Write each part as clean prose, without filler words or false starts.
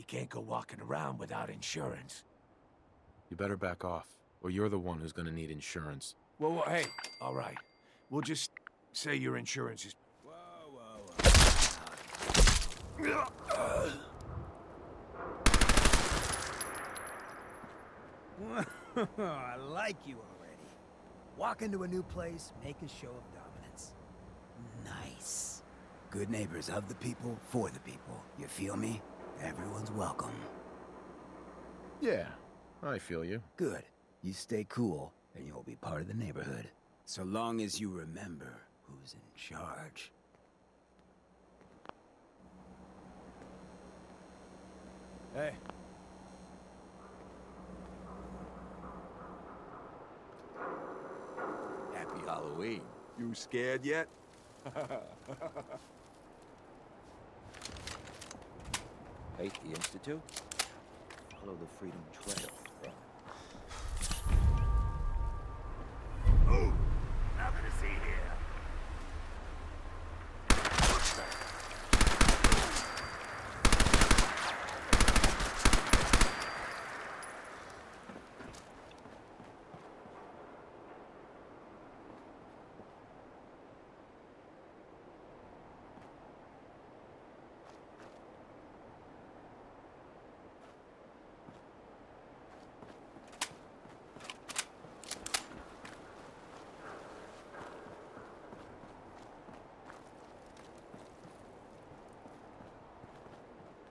can't go walking around without insurance. You better back off, or you're the one who's gonna need insurance. Well, hey, all right. We'll just say your insurance is... I like you already. Walk into a new place, make a show of dominance. Nice. Good neighbors of the people, for the people. You feel me? Everyone's welcome. Yeah, I feel you. Good. You stay cool, and you'll be part of the neighborhood. So long as you remember who's in charge. Hey. Happy Halloween. You scared yet? Hate the Institute? Follow the Freedom Trail. Ooh, nothing to see here.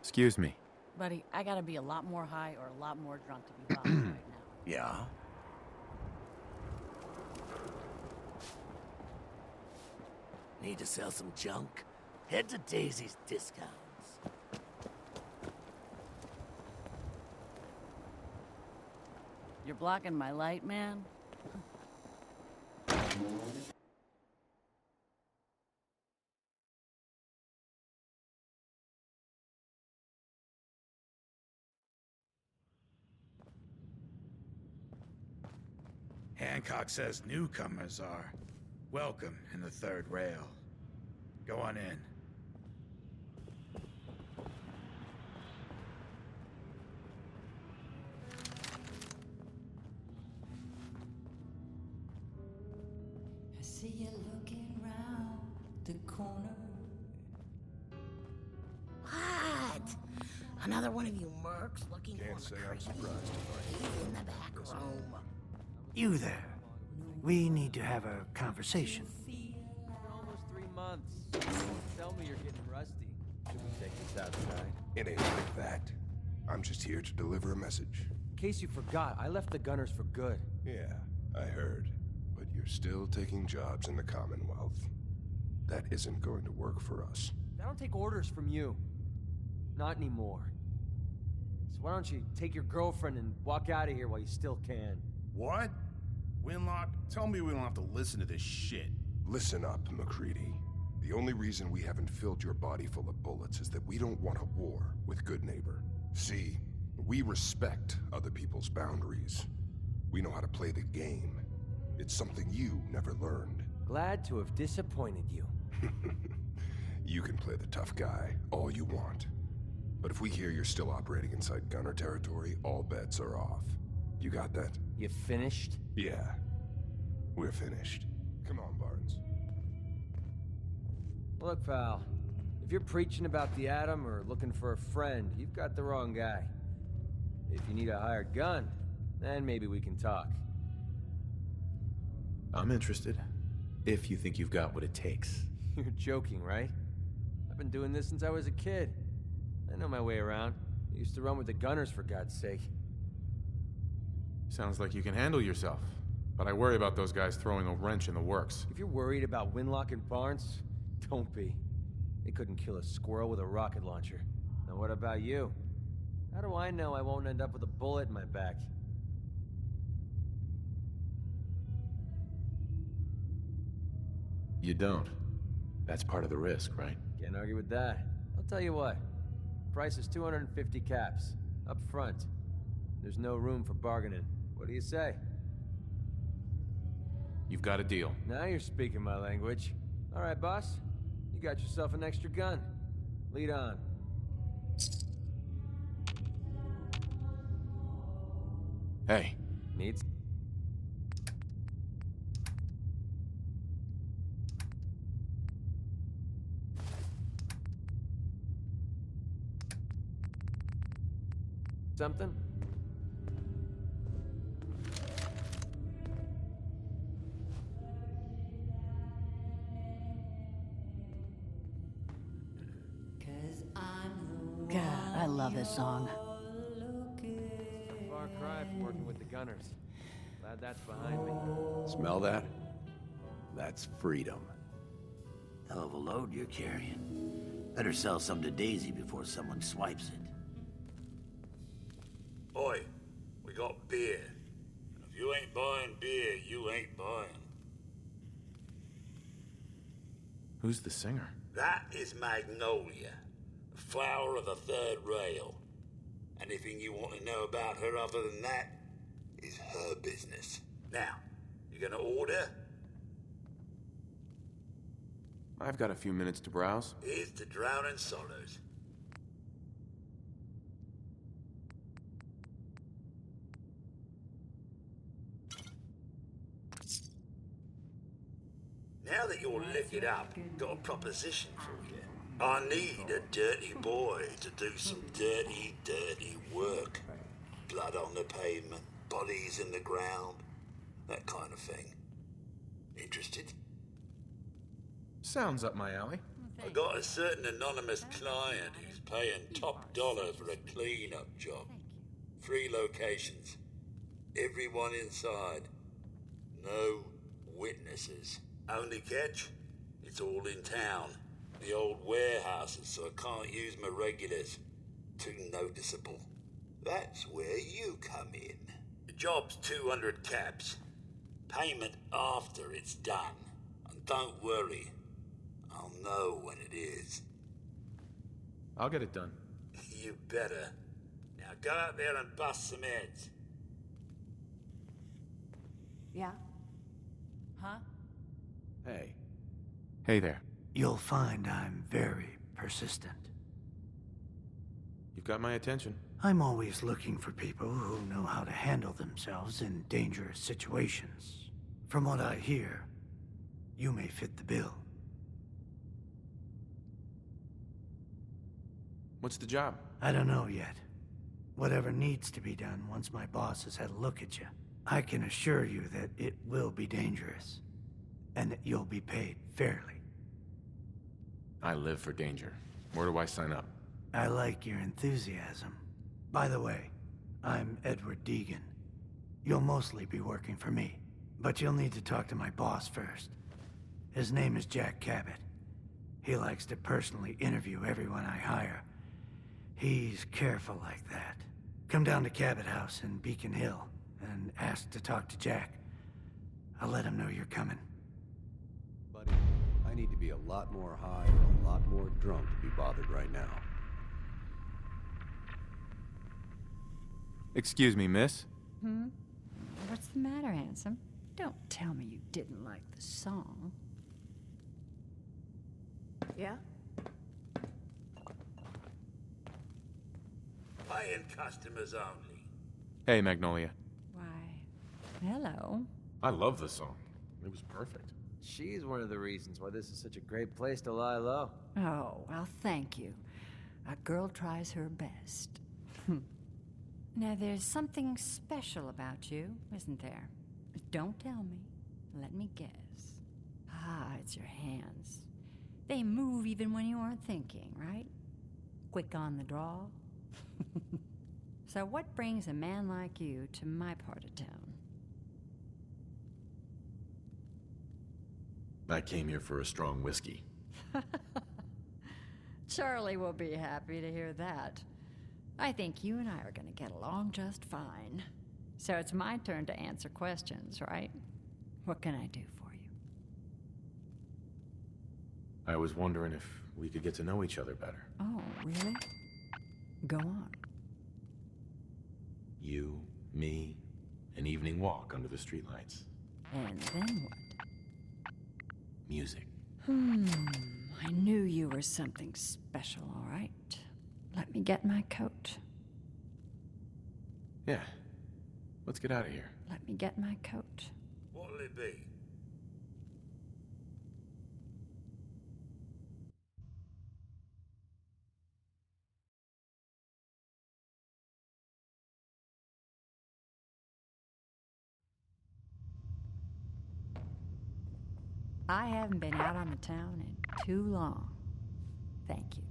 Excuse me. Buddy, I gotta be a lot more high or a lot more drunk to be bothered right now. Yeah? Need to sell some junk? Head to Daisy's Discounts. You're blocking my light, man? Hancock says newcomers are welcome in the third rail. Go on in. I see you looking round the corner. What? Another one of you mercs looking Can't for say McCready? I'm surprised to find He's in the back room. You there. We need to have a conversation. Almost 3 months. Tell me you're getting rusty. Should we take this outside? It ain't like that. I'm just here to deliver a message. In case you forgot, I left the Gunners for good. Yeah, I heard. But you're still taking jobs in the Commonwealth. That isn't going to work for us. I don't take orders from you. Not anymore. So why don't you take your girlfriend and walk out of here while you still can? What? Winlock, tell me we don't have to listen to this shit. Listen up, MacCready. The only reason we haven't filled your body full of bullets is that we don't want a war with Good Neighbor. See, we respect other people's boundaries. We know how to play the game. It's something you never learned. Glad to have disappointed you. You can play the tough guy all you want. But if we hear you're still operating inside Gunner territory, all bets are off. You got that? You finished? Yeah. We're finished. Come on, Barnes. Look, pal. If you're preaching about the Atom or looking for a friend, you've got the wrong guy. If you need a hired gun, then maybe we can talk. I'm interested. If you think you've got what it takes. You're joking, right? I've been doing this since I was a kid. I know my way around. I used to run with the Gunners, for God's sake. Sounds like you can handle yourself. But I worry about those guys throwing a wrench in the works. If you're worried about Winlock and Barnes, don't be. They couldn't kill a squirrel with a rocket launcher. Now what about you? How do I know I won't end up with a bullet in my back? You don't. That's part of the risk, right? Can't argue with that. I'll tell you what. Price is 250 caps. Up front. There's no room for bargaining. What do you say? You've got a deal. Now you're speaking my language. All right, boss. You got yourself an extra gun. Lead on. Hey. Needs? Something? God, I love this song. A far cry from working with the Gunners. Glad that's behind me. Smell that? That's freedom. Hell of a load you're carrying. Better sell some to Daisy before someone swipes it. Oi, we got beer. If you ain't buying beer, you ain't buying. Who's the singer? That is Magnolia, the flower of the third rail. Anything you want to know about her other than that is her business. Now, you gonna order? I've got a few minutes to browse. Here's to Drowning Sorrows. Now that you're liquored up, got a proposition for you. I need a dirty boy to do some dirty, dirty work. Blood on the pavement, bodies in the ground, that kind of thing. Interested? Sounds up my alley. I got a certain anonymous client who's paying top dollar for a clean-up job. 3 locations. Everyone inside. No witnesses. Only catch? It's all in town. The old warehouses, so I can't use my regulars. Too noticeable. That's where you come in. The job's 200 caps. Payment after it's done. And don't worry, I'll know when it is. I'll get it done. You better. Now go out there and bust some heads. Yeah? Huh? Hey. Hey there. You'll find I'm very persistent. You've got my attention. I'm always looking for people who know how to handle themselves in dangerous situations. From what I hear, you may fit the bill. What's the job? I don't know yet. Whatever needs to be done once my boss has had a look at you. I can assure you that it will be dangerous, and that you'll be paid fairly. I live for danger. Where do I sign up? I like your enthusiasm. By the way, I'm Edward Deegan. You'll mostly be working for me, but you'll need to talk to my boss first. His name is Jack Cabot. He likes to personally interview everyone I hire. He's careful like that. Come down to Cabot House in Beacon Hill and ask to talk to Jack. I'll let him know you're coming. Buddy, I need to be a lot more high and a lot more drunk to be bothered right now. Excuse me, miss? What's the matter, handsome? Don't tell me you didn't like the song. Yeah? Paying customers only. Hey, Magnolia. Why, hello. I love the song. It was perfect. She's one of the reasons why this is such a great place to lie low. Oh, well, thank you. A girl tries her best. Now, there's something special about you, isn't there? Don't tell me. Let me guess. Ah, it's your hands. They move even when you aren't thinking, right? Quick on the draw. So what brings a man like you to my part of town? I came here for a strong whiskey. Charlie will be happy to hear that. I think you and I are going to get along just fine. So it's my turn to answer questions, right? What can I do for you? I was wondering if we could get to know each other better. Oh, really? Go on. You, me, an evening walk under the streetlights. And then what? Music. I knew you were something special, all right. Let me get my coat. Yeah. Let's get out of here. Let me get my coat. What'll it be? I haven't been out on the town in too long. Thank you.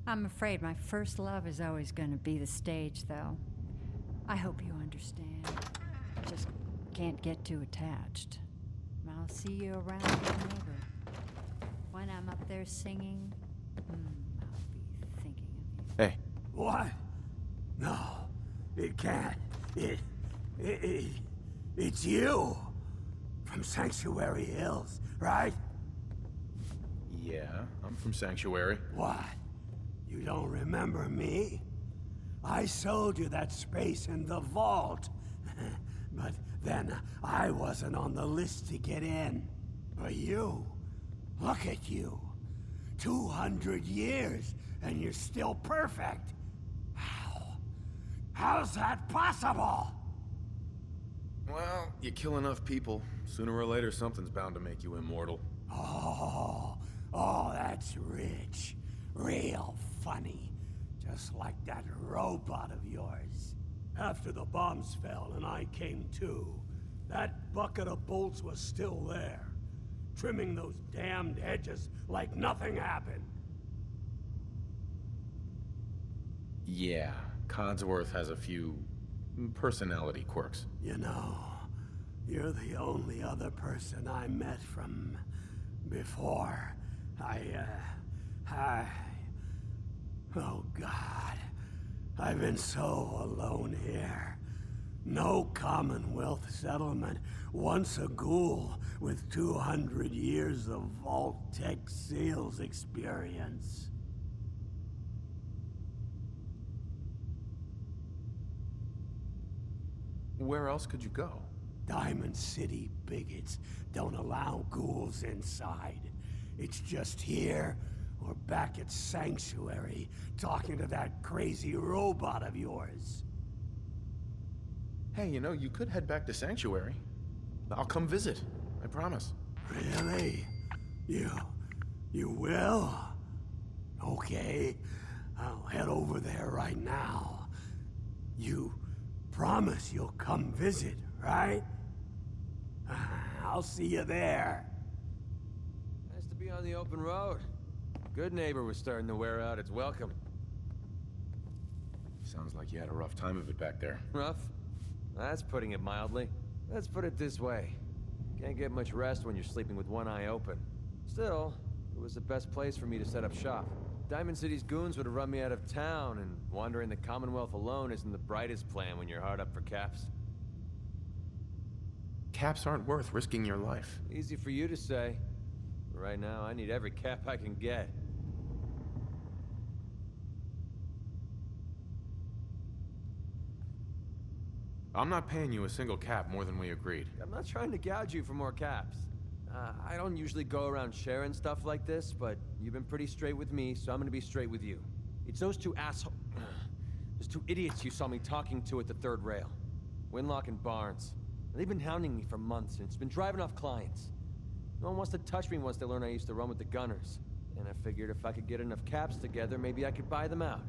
I'm afraid my first love is always going to be the stage, though. I hope you understand. I just can't get too attached. I'll see you around whenever. When I'm up there singing, I'll be thinking of you. Hey. What? No, it can't. It's you. From Sanctuary Hills, right? Yeah, I'm from Sanctuary. What? You don't remember me? I sold you that space in the vault. But then I wasn't on the list to get in. But you, look at you. 200 years, and you're still perfect. How's that possible? Well, you kill enough people, sooner or later something's bound to make you immortal. Oh, that's rich. Real funny. Just like that robot of yours. After the bombs fell and I came to, that bucket of bolts was still there, trimming those damned edges like nothing happened. Yeah, Codsworth has a few personality quirks. You know, you're the only other person I met from before. Oh God, I've been so alone here. No Commonwealth settlement, once a ghoul with 200 years of Vault-Tec sales experience. Where else could you go? Diamond City bigots don't allow ghouls inside. It's just here or back at Sanctuary, talking to that crazy robot of yours. Hey, you know, you could head back to Sanctuary. I'll come visit. I promise. Really? You will? Okay, I'll head over there right now. You promise you'll come visit, right? I'll see you there. Nice to be on the open road. Good neighbor was starting to wear out its welcome. Sounds like you had a rough time of it back there. Rough? That's putting it mildly. Let's put it this way. Can't get much rest when you're sleeping with one eye open. Still, it was the best place for me to set up shop. Diamond City's goons would have run me out of town, and wandering the Commonwealth alone isn't the brightest plan when you're hard up for caps. Caps aren't worth risking your life. Easy for you to say. But right now, I need every cap I can get. I'm not paying you a single cap more than we agreed. I'm not trying to gouge you for more caps. I don't usually go around sharing stuff like this, but you've been pretty straight with me, so I'm gonna be straight with you. It's those two those two idiots you saw me talking to at the third rail. Winlock and Barnes. They've been hounding me for months, and it's been driving off clients. No one wants to touch me once they learn I used to run with the Gunners. And I figured if I could get enough caps together, maybe I could buy them out.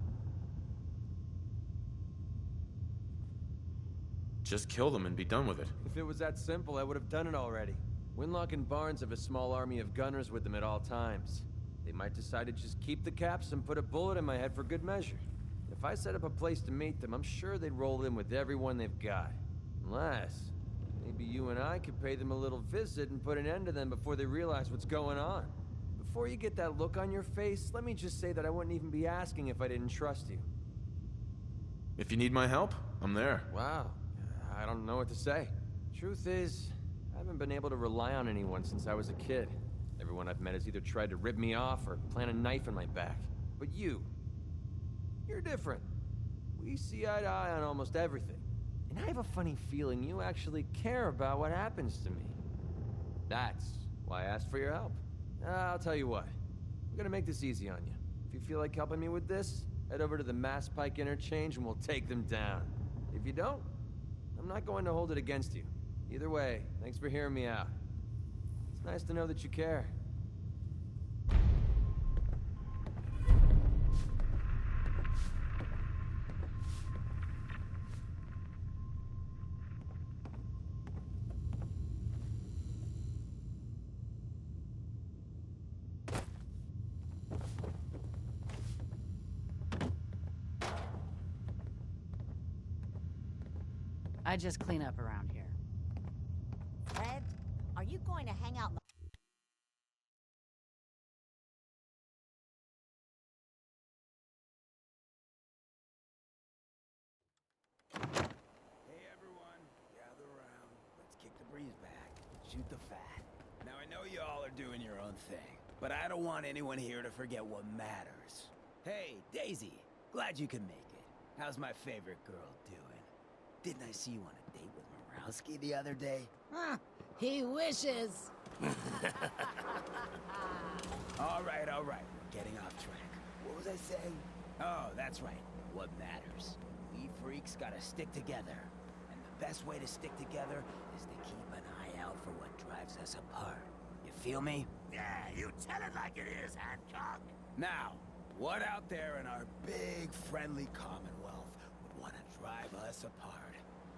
Just kill them and be done with it. If it was that simple, I would have done it already. Winlock and Barnes have a small army of gunners with them at all times. They might decide to just keep the caps and put a bullet in my head for good measure. If I set up a place to meet them, I'm sure they'd roll in with everyone they've got. Unless, maybe you and I could pay them a little visit and put an end to them before they realize what's going on. Before you get that look on your face, let me just say that I wouldn't even be asking if I didn't trust you. If you need my help, I'm there. Wow. I don't know what to say. Truth is, I haven't been able to rely on anyone since I was a kid. Everyone I've met has either tried to rip me off or plant a knife in my back. But you're different. We see eye to eye on almost everything. And I have a funny feeling you actually care about what happens to me. That's why I asked for your help. I'll tell you what. I'm gonna make this easy on you. If you feel like helping me with this, head over to the Mass Pike interchange and we'll take them down. If you don't, I'm not going to hold it against you. Either way, thanks for hearing me out. It's nice to know that you care. I just clean up around here. Fred, are you going to hang out in the... Hey everyone, gather around. Let's kick the breeze back. Shoot the fat. Now I know you all are doing your own thing, but I don't want anyone here to forget what matters. Hey, Daisy, glad you can make it. How's my favorite girl doing? Didn't I see you on a date with Morowski the other day? Huh, he wishes. All right, we're getting off track. What was I saying? Oh, that's right. What matters? We freaks gotta stick together. And the best way to stick together is to keep an eye out for what drives us apart. You feel me? Yeah, you tell it like it is, Hancock. Now, what out there in our big, friendly Commonwealth would want to drive us apart?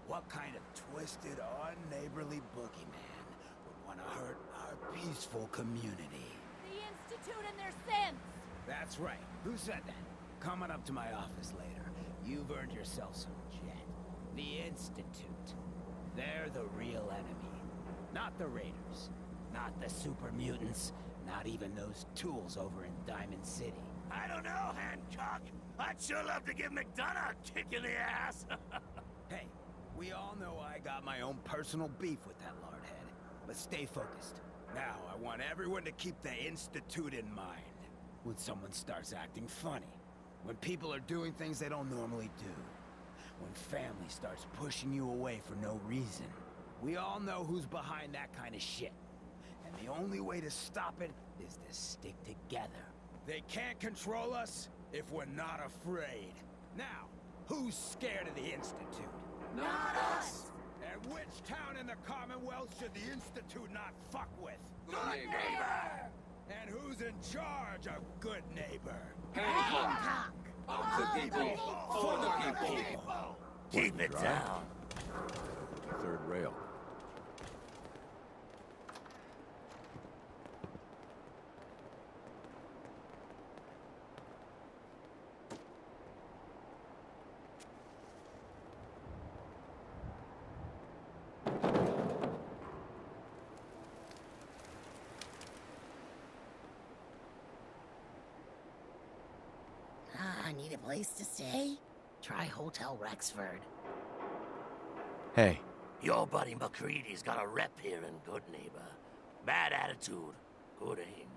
What kind of twisted, unneighborly boogeyman would want to hurt our peaceful community? The Institute and their sins! That's right. Who said that? Coming up to my office later, you've earned yourself some jet. The Institute. They're the real enemy. Not the Raiders. Not the super mutants. Not even those tools over in Diamond City. I don't know, Hancock. I'd sure love to give McDonough a kick in the ass. Hey, we all know I got my own personal beef with that lardhead. But stay focused. Now, I want everyone to keep the Institute in mind. When someone starts acting funny. When people are doing things they don't normally do. When family starts pushing you away for no reason. We all know who's behind that kind of shit. And the only way to stop it is to stick together. They can't control us if we're not afraid. Now, who's scared of the Institute? Not us! And which town in the Commonwealth should the Institute not fuck with? Good neighbor! And who's in charge of Good Neighbor? Hancock! Of the people, for the people! Keep it down. Third rail. Need a place to stay? Try Hotel Rexford. Hey. Your buddy McCready's got a rep here in Good Neighbor. Bad attitude, good aim.